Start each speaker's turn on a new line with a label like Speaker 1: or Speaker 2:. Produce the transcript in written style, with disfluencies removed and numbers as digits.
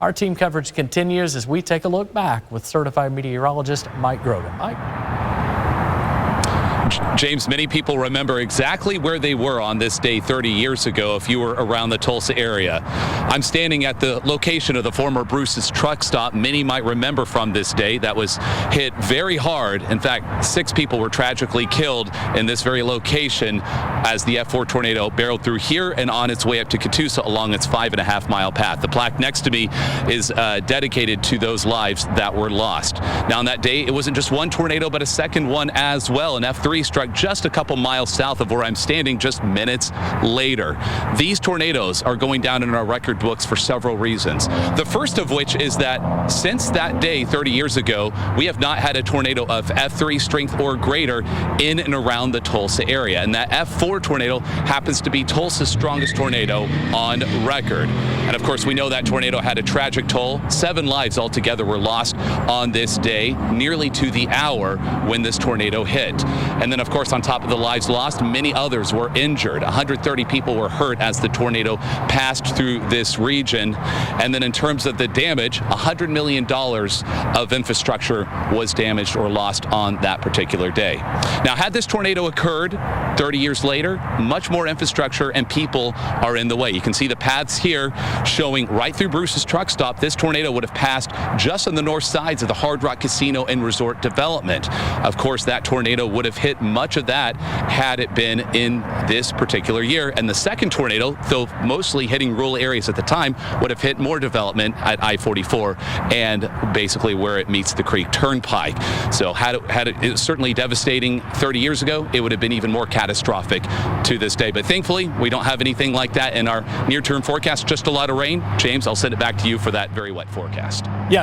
Speaker 1: Our team coverage continues as we take a look back with certified meteorologist Mike Grogan. Mike.
Speaker 2: James, many people remember exactly where they were on this day 30 years ago if you were around the Tulsa area. I'm standing at the location of the former Bruce's truck stop. Many might remember from this day that was hit very hard. In fact, 6 people were tragically killed in this very location as the F4 tornado barreled through here and on its way up to Catoosa along its 5.5-mile path. The plaque next to me is dedicated to those lives that were lost. Now, on that day, it wasn't just one tornado, but a second one as well. An F3 struck just a couple miles south of where I'm standing just minutes later. These tornadoes are going down in our record books for several reasons. The first of which is that since that day 30 years ago, we have not had a tornado of F3 strength or greater in and around the Tulsa area. And that F4 tornado happens to be Tulsa's strongest tornado on record. And of course, we know that tornado had a tragic toll. 7 lives altogether were lost on this day, nearly to the hour when this tornado hit. And then, of course, on top of the lives lost, many others were injured. 130 people were hurt as the tornado passed through this region. And then in terms of the damage, $100 million of infrastructure was damaged or lost on that particular day. Now, had this tornado occurred 30 years later, much more infrastructure and people are in the way. You can see the paths here showing right through Bruce's truck stop. This tornado would have passed just on the north sides of the Hard Rock Casino and Resort development. Of course, that tornado would have hit much of that had it been in this particular year. And the second tornado, though mostly hitting rural areas at the time, would have hit more development at I-44 and basically where it meets the Creek Turnpike. So it was certainly devastating 30 years ago. It would have been even more catastrophic to this day. But thankfully, we don't have anything like that in our near-term forecast. Just a lot of rain. James, I'll send it back to you for that very wet forecast.
Speaker 1: Yeah.